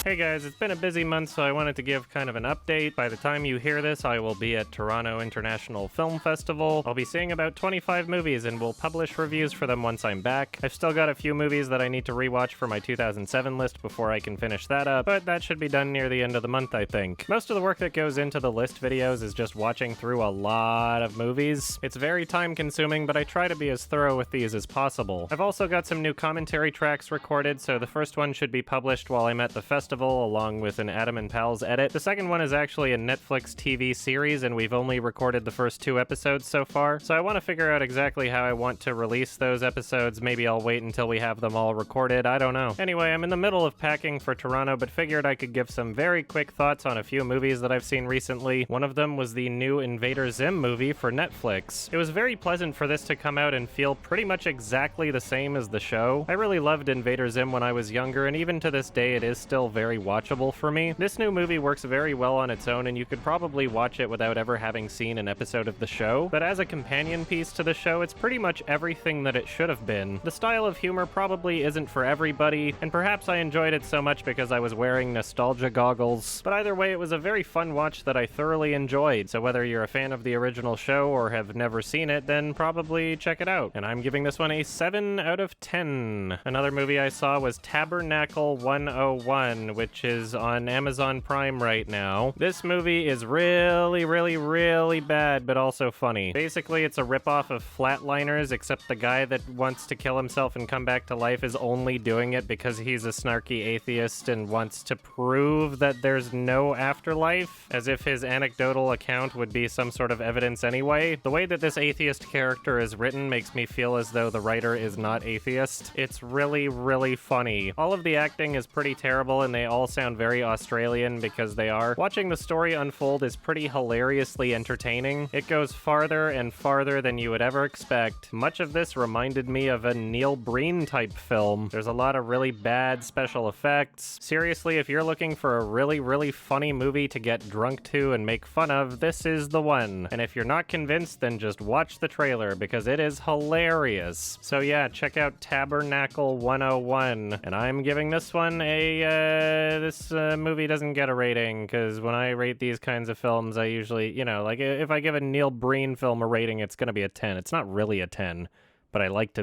Hey guys, it's been a busy month, so I wanted to give kind of an update. By the time you hear this, I will be at Toronto International Film Festival. I'll be seeing about 25 movies, and we'll publish reviews for them once I'm back. I've still got a few movies that I need to rewatch for my 2007 list before I can finish that up, but that should be done near the end of the month, I think. Most of the work that goes into the list videos is just watching through a lot of movies. It's very time-consuming, but I try to be as thorough with these as possible. I've also got some new commentary tracks recorded, so the first one should be published while I'm at the festival, along with an Adam and Pals edit. The second one is actually a Netflix TV series, and we've only recorded the first 2 episodes so far, so I want to figure out exactly how I want to release those episodes. Maybe I'll wait until we have them all recorded, I don't know. Anyway, I'm in the middle of packing for Toronto, but figured I could give some very quick thoughts on a few movies that I've seen recently. One of them was the new Invader Zim movie for Netflix. It was very pleasant for this to come out and feel pretty much exactly the same as the show. I really loved Invader Zim when I was younger, and even to this day it is still very watchable for me. This new movie works very well on its own, and you could probably watch it without ever having seen an episode of the show, but as a companion piece to the show, it's pretty much everything that it should have been. The style of humor probably isn't for everybody, and perhaps I enjoyed it so much because I was wearing nostalgia goggles, but either way, it was a very fun watch that I thoroughly enjoyed, so whether you're a fan of the original show or have never seen it, then probably check it out. And I'm giving this one a 7 out of 10. Another movie I saw was Tabernacle 101, which is on Amazon Prime right now. This movie is really bad, but also funny. Basically, it's a ripoff of Flatliners, except the guy that wants to kill himself and come back to life is only doing it because he's a snarky atheist and wants to prove that there's no afterlife, as if his anecdotal account would be some sort of evidence anyway. The way that this atheist character is written makes me feel as though the writer is not atheist. It's really funny. All of the acting is pretty terrible, and they all sound very Australian because they are. Watching the story unfold is pretty hilariously entertaining. It goes farther and farther than you would ever expect. Much of this reminded me of a Neil Breen type film. There's a lot of really bad special effects. Seriously, if you're looking for a really funny movie to get drunk to and make fun of, this is the one. And if you're not convinced, then just watch the trailer because it is hilarious. So yeah, check out Tabernacle 101. And I'm giving this one a, this movie doesn't get a rating, because when I rate these kinds of films, I usually, like if I give a Neil Breen film a rating, it's gonna be a 10. It's not really a 10. But I like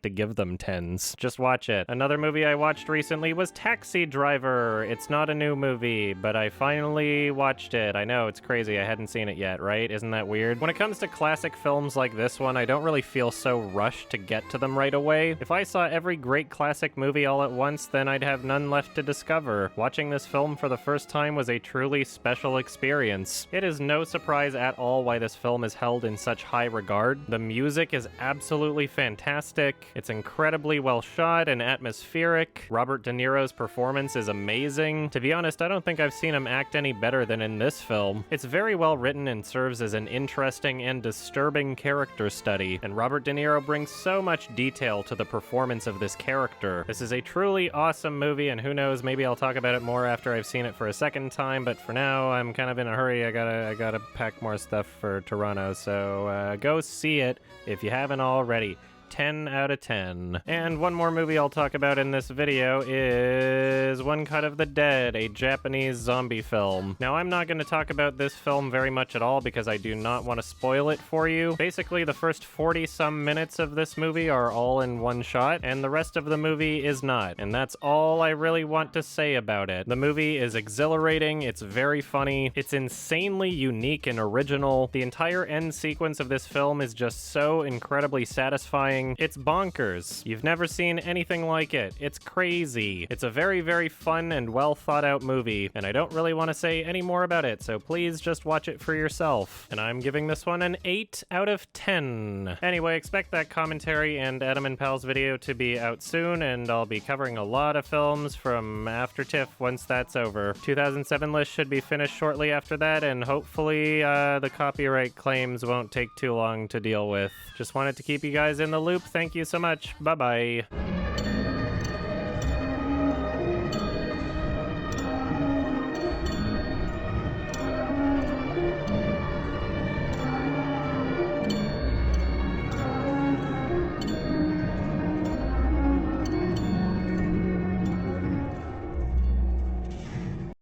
to give them 10s. Just watch it. Another movie I watched recently was Taxi Driver. It's not a new movie, but I finally watched it. I know, it's crazy. I hadn't seen it yet, right? Isn't that weird? When it comes to classic films like this one, I don't really feel so rushed to get to them right away. If I saw every great classic movie all at once, then I'd have none left to discover. Watching this film for the first time was a truly special experience. It is no surprise at all why this film is held in such high regard. The music is absolutely fantastic. It's incredibly well shot and atmospheric. Robert De Niro's performance is amazing. To be honest, I don't think I've seen him act any better than in this film. It's very well written and serves as an interesting and disturbing character study, and Robert De Niro brings so much detail to the performance of this character. This is a truly awesome movie, and who knows, maybe I'll talk about it more after I've seen it for a second time, but for now, I'm kind of in a hurry. I gotta pack more stuff for Toronto, so go see it if you haven't already. 10 out of 10. And one more movie I'll talk about in this video is One Cut of the Dead, a Japanese zombie film. Now, I'm not going to talk about this film very much at all because I do not want to spoil it for you. Basically, the first 40-some minutes of this movie are all in one shot, and the rest of the movie is not. And that's all I really want to say about it. The movie is exhilarating, it's very funny, it's insanely unique and original. The entire end sequence of this film is just so incredibly satisfying. It's bonkers. You've never seen anything like it. It's crazy. It's a very fun and well thought out movie, and I don't really want to say any more about it, so please just watch it for yourself. And I'm giving this one an 8 out of 10. Anyway, expect that commentary and Adam and Pals video to be out soon, and I'll be covering a lot of films from after TIFF once that's over. 2007 list should be finished shortly after that, and hopefully the copyright claims won't take too long to deal with. Just wanted to keep you guys in the loop. Thank you so much. Bye-bye.